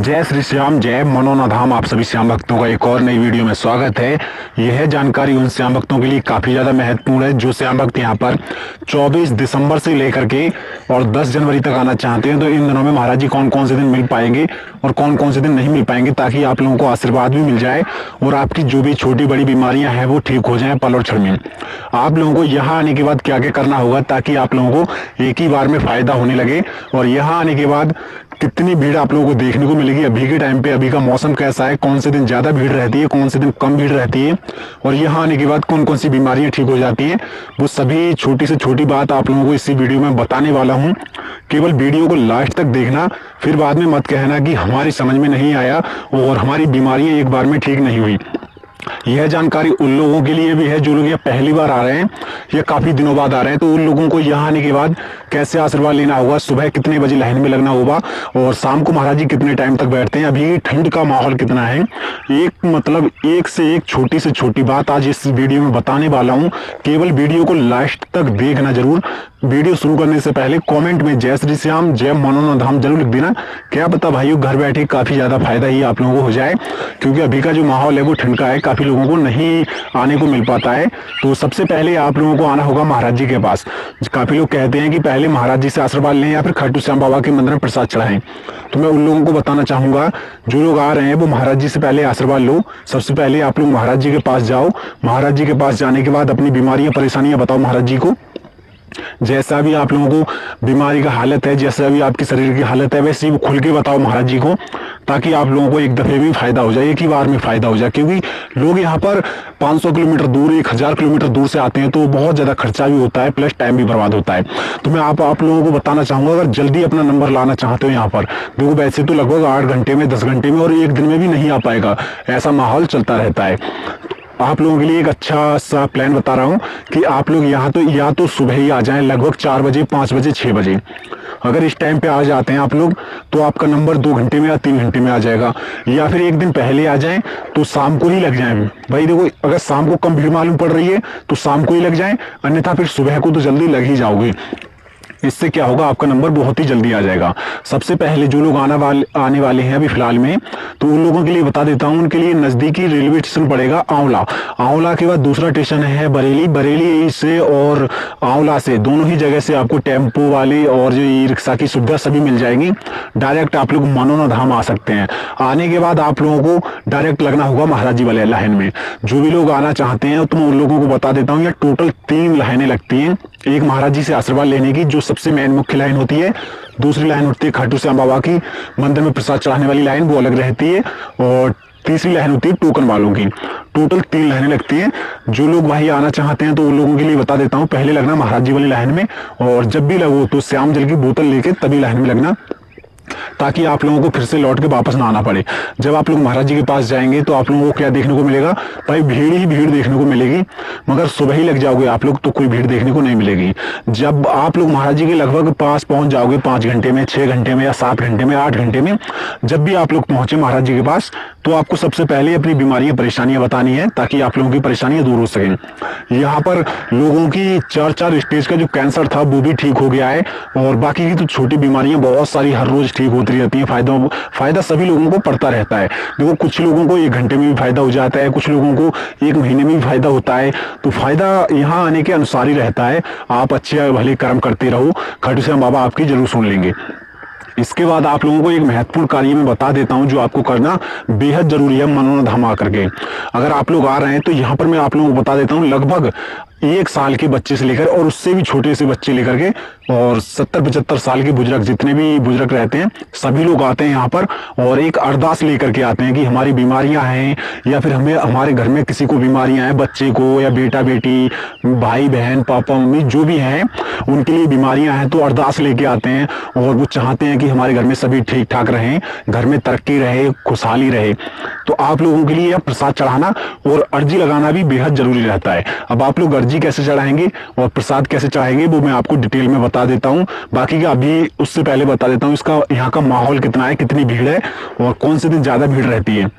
जय श्री श्याम, जय मनोना धाम। आप सभी श्याम भक्तों का एक और नई वीडियो में स्वागत है। यह जानकारी उन श्याम भक्तों के लिए काफी ज्यादा महत्वपूर्ण है जो श्याम भक्त यहाँ पर 24 दिसंबर से लेकर के और 10 जनवरी तक आना चाहते हैं। तो इन दिनों में महाराज जी कौन कौन से दिन मिल पाएंगे और कौन कौन से दिन नहीं मिल पाएंगे, ताकि आप लोगों को आशीर्वाद भी मिल जाए और आपकी जो भी छोटी बड़ी बीमारियां हैं वो ठीक हो जाए पल और क्षण में। आप लोगों को यहाँ आने के बाद क्या क्या करना होगा ताकि आप लोगों को एक ही बार में फायदा होने लगे। और यहाँ आने के बाद कितनी भीड़ आप लोगों को देखने को मिलेगी, अभी के टाइम पे अभी का मौसम कैसा है, कौन से दिन ज्यादा भीड़ रहती है, कौन से दिन कम भीड़ रहती है, और यहाँ आने के बाद कौन कौन सी बीमारियां ठीक हो जाती हैं, वो सभी छोटी से छोटी बात आप लोगों को इसी वीडियो में बताने वाला हूँ। केवल वीडियो को लास्ट तक देखना, फिर बाद में मत कहना कि हमारी समझ में नहीं आया और हमारी बीमारियां एक बार में ठीक नहीं हुई। यह जानकारी उन लोगों के लिए भी है जो लोग यहाँ पहली बार आ रहे हैं या काफी दिनों बाद आ रहे हैं। तो उन लोगों को यहाँ आने के बाद कैसे आशीर्वाद लेना होगा, सुबह कितने बजे लाइन में लगना होगा और शाम को महाराज जी कितने टाइम तक बैठते हैं, अभी ठंड का माहौल कितना है, एक से एक छोटी से छोटी बात आज इस वीडियो में बताने वाला हूँ। केवल वीडियो को लास्ट तक देखना जरूर। वीडियो शुरू करने से पहले कमेंट में जय श्री श्याम, जय मनोना धाम जरूर लिख देना। क्या पता भाइयों घर बैठे काफी ज्यादा फायदा ही आप लोगों को हो जाए, क्योंकि अभी का जो माहौल है वो ठंड का है, काफी लोगों को नहीं आने को मिल पाता है। तो सबसे पहले आप लोगों को आना होगा महाराज जी के पास। काफी लोग कहते हैं कि पहले महाराज जी से आशीर्वाद लें या फिर खाटू श्याम बाबा के मंदिर में प्रसाद चढ़ाएं। तो मैं उन लोगों को बताना चाहूंगा जो लोग आ रहे हैं वो महाराज जी से पहले आशीर्वाद लो। सबसे पहले आप लोग महाराज जी के पास जाओ। महाराज जी के पास जाने के बाद अपनी बीमारियां परेशानियां बताओ महाराज जी को। जैसा भी आप लोगों को बीमारी का हालत है, जैसा भी आपकी शरीर की हालत है, वैसे ही खुल के बताओ महाराज जी को, ताकि आप लोगों को एक दफे में फायदा हो जाए, एक ही बार में फायदा हो जाए। क्योंकि लोग यहाँ पर 500 किलोमीटर दूर, 1000 किलोमीटर दूर से आते हैं, तो बहुत ज्यादा खर्चा भी होता है, प्लस टाइम भी बर्बाद होता है। तो मैं आप लोगों को बताना चाहूंगा, अगर जल्दी अपना नंबर लाना चाहते हो यहाँ पर, देखो वैसे तो लगभग 8 घंटे में, 10 घंटे में और 1 दिन में भी नहीं आ पाएगा, ऐसा माहौल चलता रहता है। आप लोगों के लिए एक अच्छा सा प्लान बता रहा हूं कि आप लोग यहाँ तो या तो सुबह ही आ जाएं, लगभग 4 बजे, 5 बजे, 6 बजे। अगर इस टाइम पे आ जाते हैं आप लोग तो आपका नंबर 2 घंटे में या 3 घंटे में आ जाएगा। या फिर एक दिन पहले आ जाएं तो शाम को ही लग जाएं। भाई देखो, अगर शाम को कम भीड़ मालूम पड़ रही है तो शाम को ही लग जाएं, अन्यथा फिर सुबह को तो जल्दी लग ही जाओगे। इससे क्या होगा, आपका नंबर बहुत ही जल्दी आ जाएगा। सबसे पहले जो लोग आने वाले हैं अभी फिलहाल में, तो उन लोगों के लिए बता देता हूं, उनके लिए नजदीकी रेलवे स्टेशन पड़ेगा आंवला। आंवला के बाद दूसरा स्टेशन है बरेली। बरेली से और आंवला से, दोनों ही जगह से आपको टेम्पो वाले और जो ई रिक्शा की सुविधा सभी मिल जाएगी। डायरेक्ट आप लोग मनोना धाम आ सकते हैं। आने के बाद आप लोगों को डायरेक्ट लगना होगा महाराज जी वाले लाइन में। जो भी लोग आना चाहते हैं तो मैं उन लोगों को बता देता हूँ, ये टोटल 3 लाइनें लगती हैं। एक महाराज जी से आशीर्वाद लेने की, जो सबसे मेन मुख्य लाइन होती है। दूसरी लाइन होती है खाटू श्याम बाबा की मंदिर में प्रसाद चढ़ाने वाली लाइन, वो अलग रहती है। और तीसरी लाइन होती है टोकन वालों की। टोटल 3 लाइनें लगती हैं। जो लोग भाई आना चाहते हैं तो उन लोगों के लिए बता देता हूँ, पहले लगना महाराज जी वाली लाइन में, और जब भी लगो तो श्याम जल की बोतल लेके तभी लाइन में लगना, ताकि आप लोगों को फिर से लौट के वापस ना आना पड़े। जब आप लोग महाराज जी के पास जाएंगे तो आप लोगों को क्या देखने को मिलेगा, भाई भीड़ ही भीड़ देखने को मिलेगी। मगर सुबह ही लग जाओगे आप लोग तो कोई भीड़ देखने को नहीं मिलेगी। जब आप लोग महाराज जी के लगभग पास पहुंच जाओगे 5 घंटे में, 6 घंटे में या 7 घंटे में, 8 घंटे में, जब भी आप लोग पहुंचे महाराज जी के पास, तो आपको सबसे पहले अपनी बीमारियां परेशानियां बतानी है, ताकि आप लोगों की परेशानियां दूर हो सकें। यहाँ पर लोगों की 4 स्टेज का जो कैंसर था वो भी ठीक हो गया है, और बाकी की तो छोटी बीमारियां बहुत सारी हर रोज ठीक होती रहती है। फायदा सभी लोगों को पड़ता रहता है। देखो, कुछ लोगों को 1 घंटे में भी फायदा हो जाता है, कुछ लोगों को 1 महीने में भी फायदा होता है। तो फायदा यहाँ आने के अनुसार ही रहता है। आप अच्छे भले कर्म करते रहो, खाटू श्याम बाबा आपकी जरूर सुन लेंगे। इसके बाद आप लोगों को एक महत्वपूर्ण कार्य में बता देता हूं जो आपको करना बेहद जरूरी है मनोना धाम आकर के। अगर आप लोग आ रहे हैं तो यहाँ पर मैं आप लोगों को बता देता हूं, लगभग 1 साल के बच्चे से लेकर और उससे भी छोटे से बच्चे लेकर के और 70-75 साल के बुजुर्ग, जितने भी बुजुर्ग रहते हैं सभी लोग आते हैं यहाँ पर, और एक अरदास लेकर के आते हैं कि हमारी बीमारियां हैं या फिर हमें हमारे घर में किसी को बीमारियां हैं, बच्चे को या बेटा बेटी, भाई बहन, पापा मम्मी जो भी हैं उनके लिए बीमारियां हैं, तो अरदास लेके आते हैं और वो चाहते हैं कि हमारे घर में सभी ठीक ठाक रहें, घर में तरक्की रहे, खुशहाली रहे। तो आप लोगों के लिए प्रसाद चढ़ाना और अर्जी लगाना भी बेहद जरूरी रहता है। अब आप लोग अर्जी कैसे चढ़ाएंगे और प्रसाद कैसे चढ़ाएंगे वो मैं आपको डिटेल में बता देता हूं। बाकी का अभी उससे पहले बता देता हूं इसका यहाँ का माहौल कितना है, कितनी भीड़ है और कौन से दिन ज्यादा भीड़ रहती है।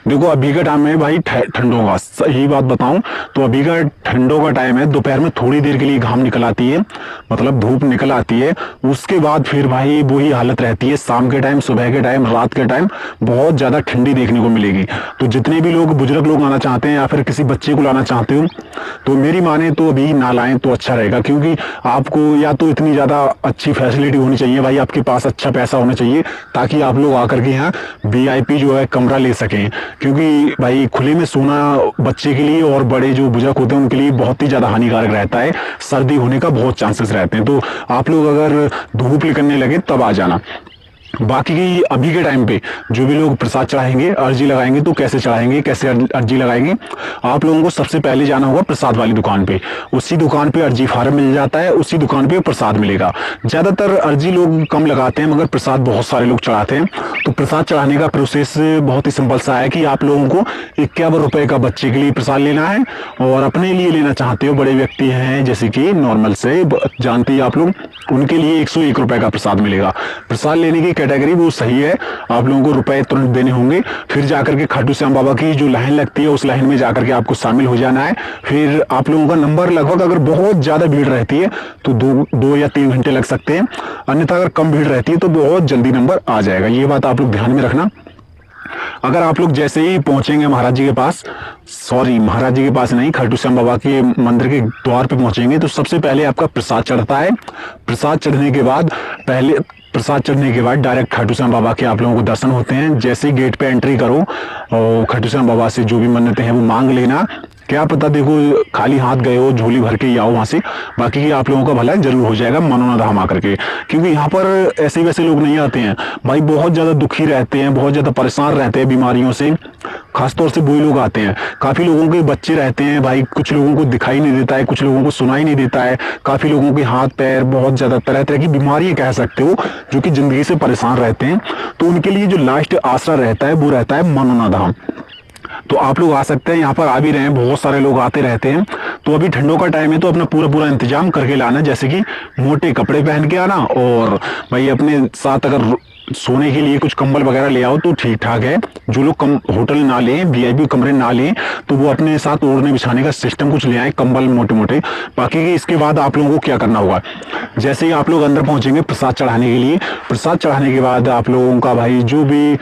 देखो अभी का टाइम है भाई ठंडों का, सही बात बताऊं तो अभी का ठंडों का टाइम है। दोपहर में थोड़ी देर के लिए घाम निकल आती है, मतलब धूप निकल आती है, उसके बाद फिर भाई वही हालत रहती है। शाम के टाइम, सुबह के टाइम, रात के टाइम बहुत ज्यादा ठंडी देखने को मिलेगी। तो जितने भी लोग बुजुर्ग लोग आना चाहते हैं या फिर किसी बच्चे को लाना चाहते हो तो मेरी माने तो अभी ना लाएं तो अच्छा रहेगा, क्योंकि आपको या तो इतनी ज्यादा अच्छी फैसिलिटी होनी चाहिए भाई, आपके पास अच्छा पैसा होना चाहिए ताकि आप लोग आकर के यहाँ वीआईपी जो है कमरा ले सकें। क्योंकि भाई खुले में सोना बच्चे के लिए और बड़े जो बुजुर्ग होते हैं उनके लिए बहुत ही ज्यादा हानिकारक रहता है, सर्दी होने का बहुत चांसेस रहते हैं। तो आप लोग अगर धूप निकलने लगे तब आ जाना। बाकी की अभी के टाइम पे जो भी लोग प्रसाद चढ़ाएंगे, अर्जी लगाएंगे, तो कैसे चढ़ाएंगे, कैसे अर्जी लगाएंगे, आप लोगों को सबसे पहले जाना होगा प्रसाद वाली दुकान पे। उसी दुकान पे अर्जी फार्म मिल जाता है, उसी दुकान पे प्रसाद मिलेगा। ज्यादातर अर्जी लोग कम लगाते हैं मगर प्रसाद बहुत सारे लोग चढ़ाते हैं। तो प्रसाद चढ़ाने का प्रोसेस बहुत ही सिंपल सा है कि आप लोगों को 51 रुपए का बच्चे के लिए प्रसाद लेना है, और अपने लिए लेना चाहते हो बड़े व्यक्ति हैं जैसे कि नॉर्मल से जानते ही आप लोग, उनके लिए 101 रुपए का प्रसाद मिलेगा। प्रसाद लेने की कैटेगरी वो सही है, आप लोगों को रुपए तुरंत देने होंगे, फिर जाकर के खाटू श्याम बाबा की जो लाइन लगती है उस लाइन में जाकर के आपको शामिल हो जाना है। फिर आप लोगों का नंबर लगभग, अगर बहुत ज्यादा भीड़ रहती है तो दो या 3 घंटे लग सकते हैं, अन्यथा अगर कम भीड़ रहती है तो बहुत जल्दी नंबर आ जाएगा। ये बात आप लोग ध्यान में रखना। अगर आप लोग जैसे ही पहुंचेंगे महाराज जी के पास, सॉरी महाराज जी के पास नहीं, खाटू श्याम बाबा के मंदिर के द्वार पे पहुंचेंगे तो सबसे पहले आपका प्रसाद चढ़ता है। प्रसाद चढ़ने के बाद डायरेक्ट खाटू श्याम बाबा के आप लोगों को दर्शन होते हैं। जैसे ही गेट पे एंट्री करो और खाटू श्याम बाबा से जो भी मन्नतें हैं वो मांग लेना। क्या पता देखो खाली हाथ गए हो, झोली भर के ही आओ वहां से, बाकी की आप लोगों का भला जरूर हो जाएगा मनोना धाम आकर के। क्योंकि यहाँ पर ऐसे वैसे लोग नहीं आते हैं भाई, बहुत ज्यादा दुखी रहते हैं, बहुत ज्यादा परेशान रहते हैं बीमारियों से, खासतौर से वही लोग आते हैं। काफी लोगों के बच्चे रहते हैं भाई, कुछ लोगों को दिखाई नहीं देता है, कुछ लोगों को सुनाई नहीं देता है, काफी लोगों के हाथ पैर, बहुत ज्यादा तरह तरह की बीमारियां कह सकते हो, जो कि जिंदगी से परेशान रहते हैं। तो उनके लिए जो लास्ट आसरा रहता है वो रहता है मनोना धाम। तो आप लोग आ सकते हैं, यहाँ पर आ भी रहे हैं, बहुत सारे लोग आते रहते हैं। तो अभी ठंडों का टाइम है तो अपना पूरा इंतजाम करके लाना, जैसे कि मोटे कपड़े पहन के आना, और भाई अपने साथ अगर सोने के लिए कुछ कंबल वगैरह ले आओ तो ठीक ठाक है। जो लोग होटल ना लें, वीआईपी कमरे ना लें, तो वो अपने साथ ओढ़ने बिछाने का सिस्टम कुछ ले आए, कंबल मोटे मोटे। बाकी की इसके बाद आप लोगों को क्या करना होगा, जैसे ही आप लोग अंदर पहुंचेंगे प्रसाद चढ़ाने के लिए, प्रसाद चढ़ाने के बाद आप लोगों का भाई जो भी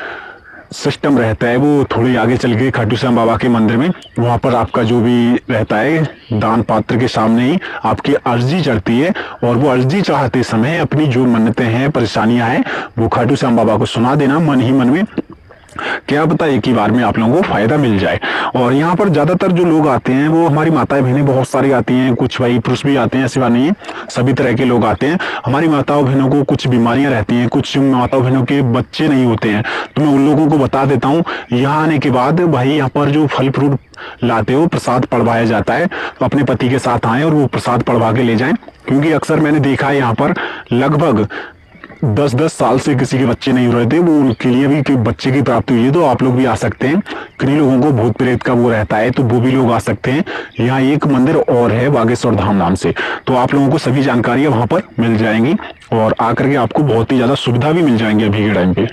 सिस्टम रहता है वो थोड़ी आगे चल के खाटू श्याम बाबा के मंदिर में, वहां पर आपका जो भी रहता है दान पात्र के सामने ही आपकी अर्जी चढ़ती है, और वो अर्जी चढ़ाते समय अपनी जो मन्नतें हैं, परेशानियां हैं, वो खाटू श्याम बाबा को सुना देना मन ही मन में। क्या पता एक ही बार में आप लोगों को फायदा मिल जाए। और यहाँ पर ज्यादातर जो लोग आते हैं वो हमारी माताएं बहनें बहुत सारी आती हैं, कुछ भाई पुरुष भी आते हैं, ऐसी बात नहीं है, सभी तरह के लोग आते हैं। हमारी माताओं बहनों को कुछ बीमारियां रहती हैं, कुछ माताओं बहनों के बच्चे नहीं होते हैं, तो मैं उन लोगों को बता देता हूँ, यहाँ आने के बाद भाई यहाँ पर जो फल फ्रूट लाते हो, प्रसाद पढ़वाया जाता है, तो अपने पति के साथ आए और वो प्रसाद पढ़वा के ले जाएं। क्योंकि अक्सर मैंने देखा है यहाँ पर लगभग 10-10 साल से किसी के बच्चे नहीं हो रहे थे, वो उनके लिए भी बच्चे की प्राप्ति हुई है। तो आप लोग भी आ सकते हैं। किन्हीं लोगों को भूत प्रेत का वो रहता है तो वो भी लोग आ सकते हैं। यहाँ एक मंदिर और है बागेश्वर धाम नाम से, तो आप लोगों को सभी जानकारियां वहां पर मिल जाएंगी और आकर के आपको बहुत ही ज्यादा सुविधा भी मिल जाएंगी अभी के टाइम पे।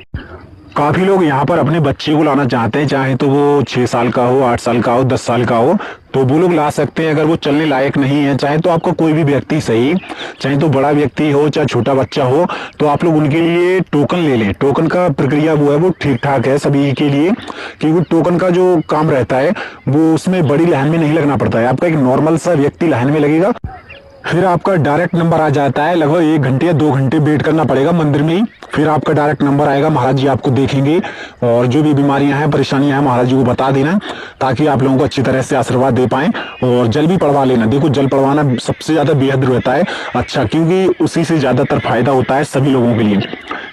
काफी लोग यहाँ पर अपने बच्चे को लाना चाहते हैं, चाहे तो वो 6 साल का हो, 8 साल का हो, 10 साल का हो, तो वो लोग ला सकते हैं। अगर वो चलने लायक नहीं है, चाहे तो आपका कोई भी व्यक्ति सही, चाहे तो बड़ा व्यक्ति हो चाहे छोटा बच्चा हो, तो आप लोग उनके लिए टोकन ले लें। टोकन का प्रक्रिया वो है, वो ठीक ठाक है सभी के लिए, क्योंकि टोकन का जो काम रहता है वो उसमें बड़ी लाइन में नहीं लगना पड़ता है। आपका एक नॉर्मल सा व्यक्ति लाइन में लगेगा, फिर आपका डायरेक्ट नंबर आ जाता है। लगभग 1 घंटे या 2 घंटे वेट करना पड़ेगा मंदिर में ही, फिर आपका डायरेक्ट नंबर आएगा। महाराज जी आपको देखेंगे और जो भी बीमारियां हैं, परेशानियां हैं, महाराज जी को बता देना, ताकि आप लोगों को अच्छी तरह से आशीर्वाद दे पाएं। और जल भी पड़वा लेना। देखो जल पड़वाना सबसे ज्यादा बेहद रहता है अच्छा, क्योंकि उसी से ज्यादातर फायदा होता है सभी लोगों के लिए।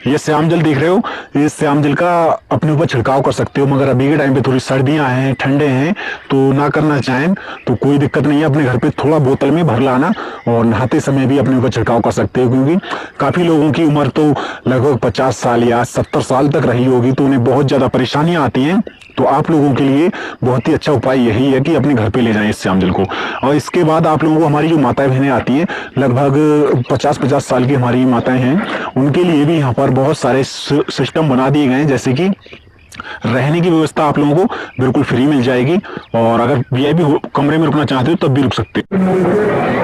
ये श्याम जल देख रहे हो, इस श्याम जल का अपने ऊपर छिड़काव कर सकते हो, मगर अभी के टाइम पे थोड़ी सर्दियां हैं, ठंडे हैं, तो ना करना चाहें तो कोई दिक्कत नहीं है। अपने घर पे थोड़ा बोतल में भर लाना और नहाते समय भी अपने ऊपर छिड़काव कर सकते हो, क्योंकि काफी लोगों की उम्र तो लगभग 50 साल या 70 साल तक रही होगी, तो उन्हें बहुत ज्यादा परेशानियां आती हैं। तो आप लोगों के लिए बहुत ही अच्छा उपाय यही है कि अपने घर पे ले जाएं इस श्याम जल को। और इसके बाद आप लोगों को हमारी जो माताएं बहनें आती हैं, लगभग 50-50 साल की हमारी माताएं हैं, उनके लिए भी यहाँ पर बहुत सारे सिस्टम बना दिए गए हैं। जैसे कि रहने की व्यवस्था आप लोगों को बिल्कुल फ्री मिल जाएगी, और अगर वीआईपी कमरे में रुकना चाहते हो तब भी रुक सकते हो।